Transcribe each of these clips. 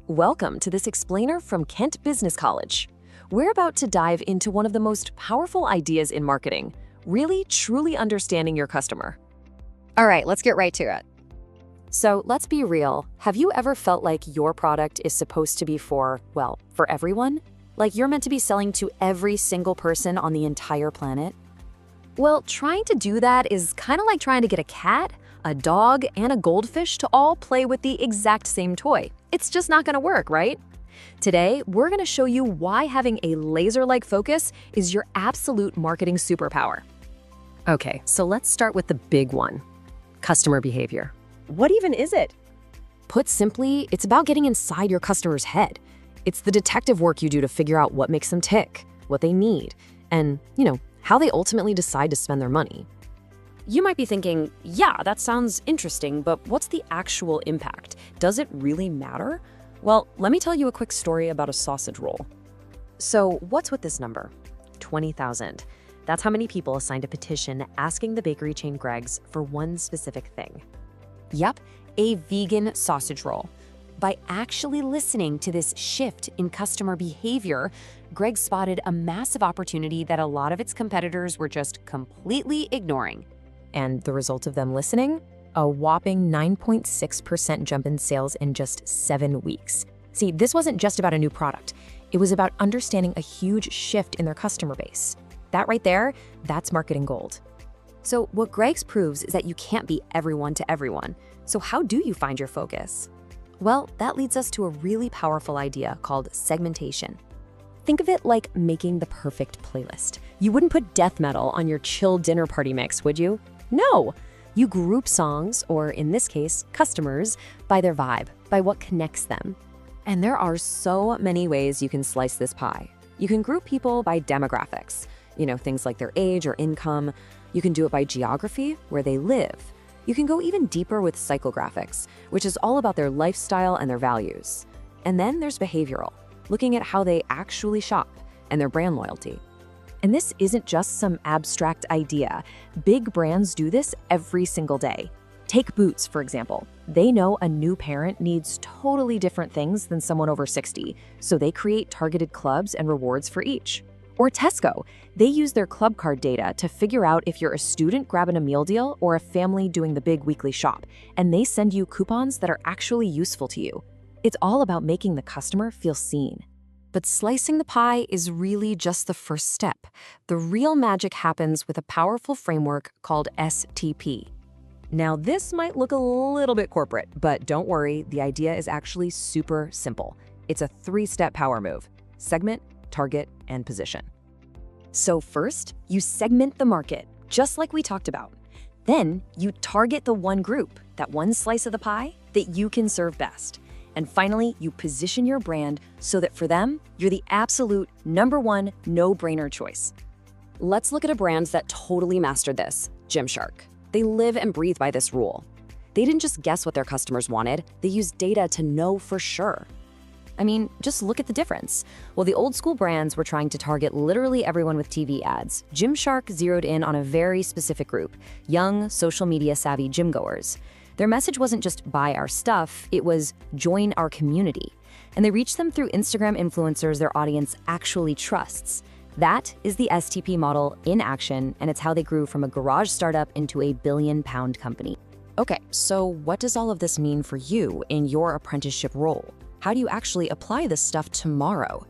Welcome to this explainer from Kent Business College. We're about to dive into one of the most powerful ideas in marketing, really truly understanding your customer. All right, let's get right to it. So let's be real. Have you ever felt like your product is supposed to be for everyone? Like you're meant to be selling to every single person on the entire planet? Well, trying to do that is kind of like trying to get a cat, a dog, and a goldfish to all play with the exact same toy. It's just not going to work, right? Today, we're going to show you why having a laser-like focus is your absolute marketing superpower. Okay, so let's start with the big one, customer behavior. What even is it? Put simply, it's about getting inside your customer's head. It's the detective work you do to figure out what makes them tick, what they need, and, how they ultimately decide to spend their money. You might be thinking, yeah, that sounds interesting, but what's the actual impact? Does it really matter? Well, let me tell you a quick story about a sausage roll. So what's with this number? 20,000. That's how many people signed a petition asking the bakery chain Greg's for one specific thing. Yep, a vegan sausage roll. By actually listening to this shift in customer behavior, Greg spotted a massive opportunity that a lot of its competitors were just completely ignoring. And the result of them listening? A whopping 9.6% jump in sales in just 7 weeks. See, this wasn't just about a new product. It was about understanding a huge shift in their customer base. That right there, that's marketing gold. So what Greg's proves is that you can't be everyone to everyone. So how do you find your focus? Well, that leads us to a really powerful idea called segmentation. Think of it like making the perfect playlist. You wouldn't put death metal on your chill dinner party mix, would you? No! You group songs, or in this case, customers, by their vibe, by what connects them. And there are so many ways you can slice this pie. You can group people by demographics, things like their age or income. You can do it by geography, where they live. You can go even deeper with psychographics, which is all about their lifestyle and their values. And then there's behavioral, looking at how they actually shop and their brand loyalty. And this isn't just some abstract idea. Big brands do this every single day. Take Boots, for example. They know a new parent needs totally different things than someone over 60, so they create targeted clubs and rewards for each. Or Tesco, they use their club card data to figure out if you're a student grabbing a meal deal or a family doing the big weekly shop, and they send you coupons that are actually useful to you. It's all about making the customer feel seen. But slicing the pie is really just the first step. The real magic happens with a powerful framework called STP. Now, this might look a little bit corporate, but don't worry, the idea is actually super simple. It's a 3-step power move: segment, target, and position. So first, you segment the market, just like we talked about. Then you target the one group, that one slice of the pie that you can serve best. And finally, you position your brand so that for them, you're the absolute #1 no-brainer choice. Let's look at a brand that totally mastered this, Gymshark. They live and breathe by this rule. They didn't just guess what their customers wanted, they used data to know for sure. I mean, just look at the difference. While the old school brands were trying to target literally everyone with TV ads, Gymshark zeroed in on a very specific group, young, social media savvy gym goers. Their message wasn't just buy our stuff, it was join our community. And they reached them through Instagram influencers their audience actually trusts. That is the STP model in action, and it's how they grew from a garage startup into a billion-pound company. Okay, so what does all of this mean for you in your apprenticeship role? How do you actually apply this stuff tomorrow?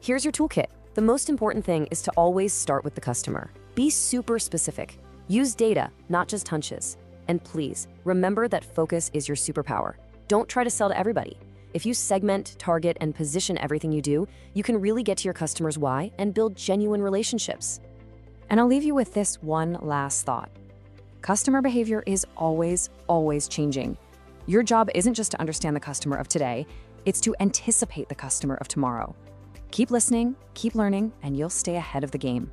Here's your toolkit. The most important thing is to always start with the customer. Be super specific. Use data, not just hunches. And please, remember that focus is your superpower. Don't try to sell to everybody. If you segment, target, and position everything you do, you can really get to your customers' why and build genuine relationships. And I'll leave you with this one last thought. Customer behavior is always, always changing. Your job isn't just to understand the customer of today, it's to anticipate the customer of tomorrow. Keep listening, keep learning, and you'll stay ahead of the game.